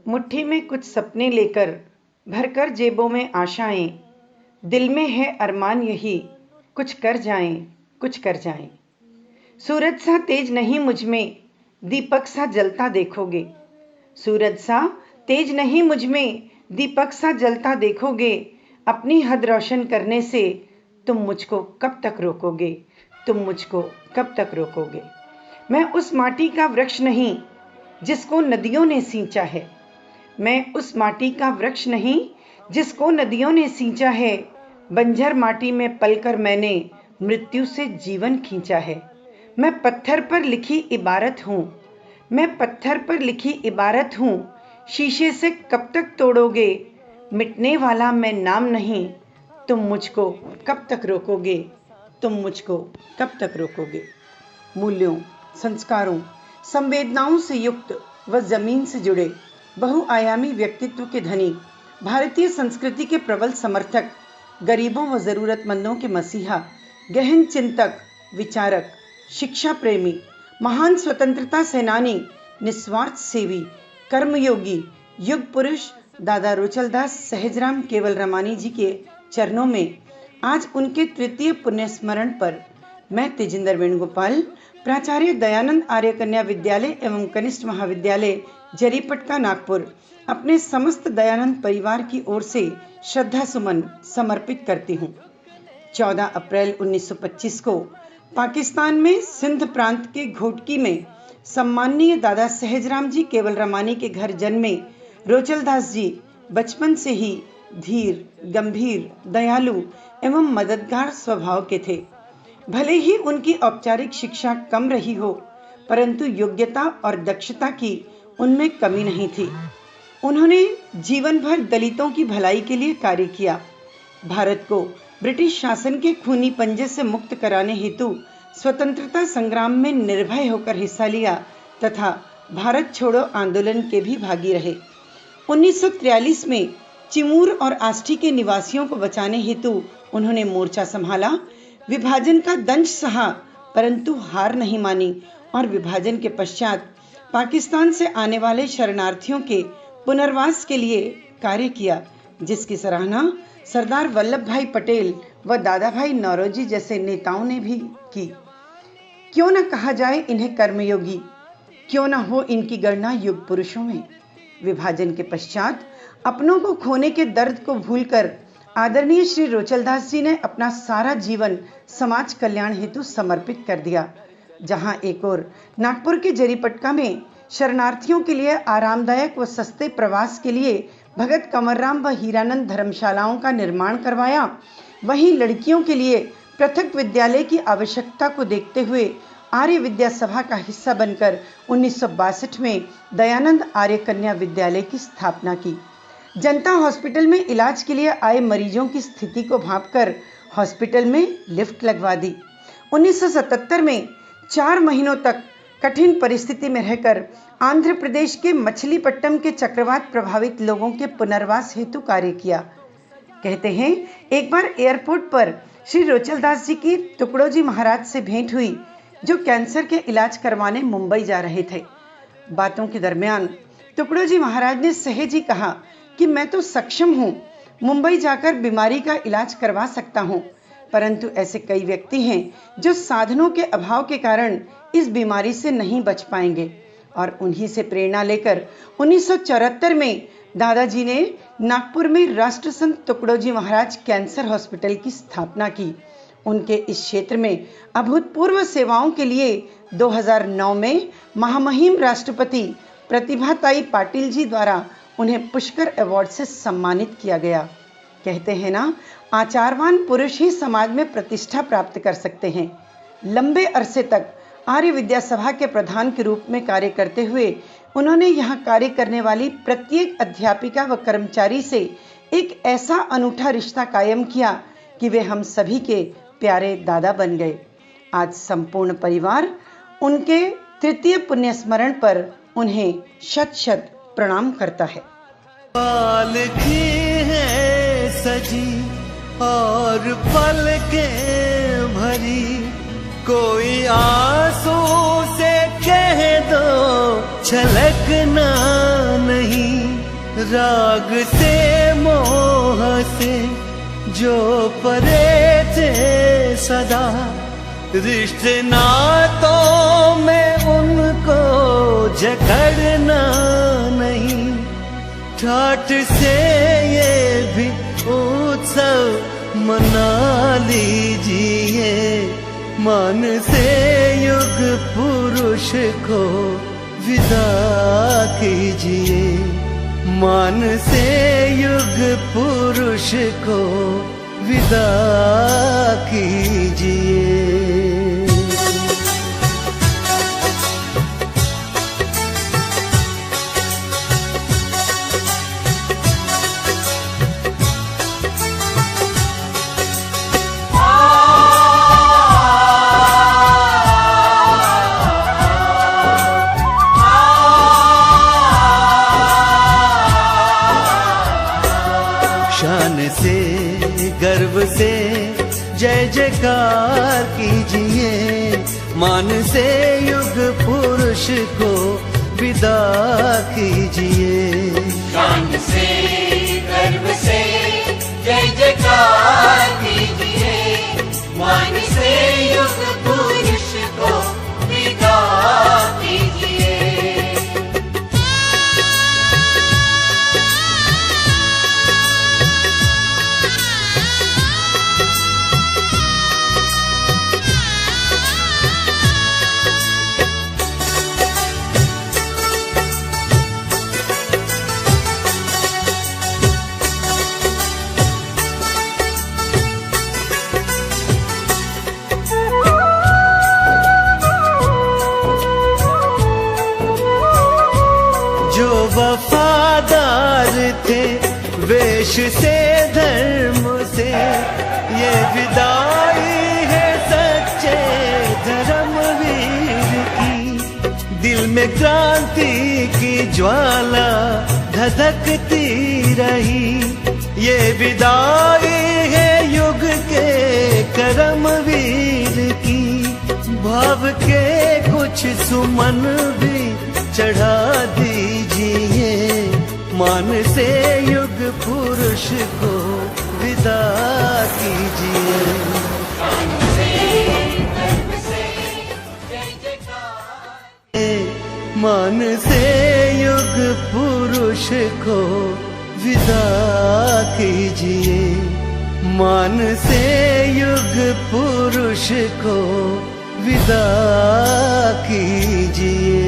मुट्ठी में कुछ सपने लेकर भरकर जेबों में आशाएं, दिल में है अरमान यही कुछ कर जाएं, कुछ कर जाएं। सूरज सा तेज नहीं मुझ में, दीपक सा जलता देखोगे। सूरज सा तेज नहीं मुझ में, दीपक सा जलता देखोगे। अपनी हद रोशन करने से तुम मुझको कब तक रोकोगे, तुम मुझको कब तक रोकोगे। मैं उस माटी का वृक्ष नहीं जिसको नदियों ने सींचा है, मैं उस माटी का वृक्ष नहीं जिसको नदियों ने सींचा है। बंजर माटी में पलकर मैंने मृत्यु से जीवन खींचा है। मैं पत्थर पर लिखी इबारत हूँ, मैं पत्थर पर लिखी इबारत हूँ। शीशे से कब तक तोड़ोगे, मिटने वाला मैं नाम नहीं। तुम मुझको कब तक रोकोगे, तुम मुझको कब तक रोकोगे। मूल्यों, संस्कारों, संवेदनाओं से युक्त व जमीन से जुड़े बहुआयामी व्यक्तित्व के धनी, भारतीय संस्कृति के प्रबल समर्थक, गरीबों व ज़रूरतमंदों के मसीहा, गहन चिंतक, विचारक, शिक्षा प्रेमी, महान स्वतंत्रता सेनानी, निस्वार्थ सेवी, कर्मयोगी, युग पुरुष दादा रोचलदास सहजराम केवल रमानी जी के चरणों में आज उनके तृतीय पुण्य स्मरण पर मैं तेजिंदर वेणुगोपाल, प्राचार्य दयानंद आर्य कन्या विद्यालय एवं कनिष्ठ महाविद्यालय जरीपटका नागपुर, अपने समस्त दयानंद परिवार की ओर से श्रद्धा सुमन समर्पित करती हूँ। 14 अप्रैल 1925 को पाकिस्तान में सिंध प्रांत के घोटकी में सम्माननीय दादा सहजराम जी केवल रमानी के घर जन्मे रोचलदास जी बचपन से ही धीर, गंभीर, दयालु एवं मददगार स्वभाव के थे। भले ही उनकी औपचारिक शिक्षा कम रही हो, परंतु योग्यता और दक्षता की उनमें कमी नहीं थी। उन्होंने जीवन भर दलितों की भलाई के लिए कार्य किया। भारत को ब्रिटिश शासन के खूनी पंजे से मुक्त कराने हेतु स्वतंत्रता संग्राम में निर्भय होकर हिस्सा लिया तथा भारत छोड़ो आंदोलन के भी भागी रहे। 1943 में चिमूर और आष्टी के निवासियों को बचाने हेतु उन्होंने मोर्चा संभाला। विभाजन का दंश सहा, परंतु हार नहीं मानी और विभाजन के पश्चात पाकिस्तान से आने वाले शरणार्थियों के पुनर्वास के लिए कार्य किया, जिसकी सराहना सरदार वल्लभ भाई पटेल व दादा भाई नौरोजी जैसे नेताओं ने भी की। क्यों न कहा जाए इन्हें कर्मयोगी, क्यों न हो इनकी गणना युग पुरुषों में। विभाजन के पश्चात अपनों को खोने के दर्द को भूलकर आदरणीय श्री रोचलदास जी ने अपना सारा जीवन समाज कल्याण हेतु समर्पित कर दिया। जहां एक ओर नागपुर के जरीपटका में शरणार्थियों के लिए आरामदायक व सस्ते प्रवास के लिए भगत कंवरराम व हीरानंद धर्मशालाओं का निर्माण करवाया, वहीं लड़कियों के लिए पृथक विद्यालय की आवश्यकता को देखते हुए आर्य विद्या सभा का हिस्सा बनकर 1962 में दयानंद आर्य कन्या विद्यालय की स्थापना की। जनता हॉस्पिटल में इलाज के लिए आए मरीजों की स्थिति को भांपकर हॉस्पिटल में लिफ्ट लगवा दी। 1977 में 4 महीनों तक कठिन परिस्थिति में रहकर आंध्र प्रदेश के मछलीपट्टनम के चक्रवात प्रभावित लोगों के पुनर्वास हेतु कार्य किया। कहते हैं एक बार एयरपोर्ट पर श्री रोचलदास जी की टुकड़ोजी महाराज से भेंट हुई, जो कैंसर के इलाज करवाने मुंबई जा रहे थे। बातों के दरमियान टुकड़ोजी महाराज ने सहज ही कहा कि मैं तो सक्षम हूँ, मुंबई जाकर बीमारी का इलाज करवा सकता हूँ, परंतु ऐसे कई व्यक्ति हैं जो साधनों के अभाव के कारण इस बीमारी से नहीं बच पाएंगे। और उन्हीं से प्रेरणा लेकर 1974 में दादाजी ने नागपुर में राष्ट्रसंत टुकड़ोजी महाराज कैंसर हॉस्पिटल की स्थापना की। उनके इस क्षेत्र में अभूतपूर्व सेवाओं के लिए 2009 में महामहिम राष्ट्रपति प्रतिभाताई पाटिल जी द्वारा उन्हें पुष्कर अवार्ड से सम्मानित किया गया। कहते हैं ना, आचारवान पुरुष ही समाज में प्रतिष्ठा प्राप्त कर सकते हैं। लंबे अरसे तक आर्य विद्या सभा के प्रधान के रूप में कार्य करते हुए उन्होंने यहाँ कार्य करने वाली प्रत्येक अध्यापिका व कर्मचारी से एक ऐसा अनूठा रिश्ता कायम किया कि वे हम सभी के प्यारे दादा बन गए। आज संपूर्ण परिवार उनके तृतीय पुण्य स्मरण पर उन्हें शत शत प्रणाम करता है। पालकी है सजी और पलके भरी, कोई आंसू से कह दो छलकना नहीं। राग से मोह से जो परे थे सदा, रिश्ते नातों में उनको जकड़ना नहीं। ठाठ से ये भी उत्सव मना लीजिए, मान से युग पुरुष को विदा कीजिए, मान से युग पुरुष को विदा कीजिए। शान से गर्व से जय जयकार कीजिए, मान से युग पुरुष को विदा कीजिए। शान से गर्व से जय जयकार कीजिए, मान से युग पुरुष को विदा कीजिए। जो वफादार थे वेश से धर्म से, ये विदाई है सच्चे धर्मवीर की। दिल में क्रांति की ज्वाला धधकती रही, ये विदाई है युग के कर्मवीर की। भाव के कुछ सुमन भी चढ़ा दीजिए, मान से युग पुरुष को विदा कीजिए। मान से युग पुरुष को विदा कीजिए, मान से युग पुरुष को विदा कीजिए।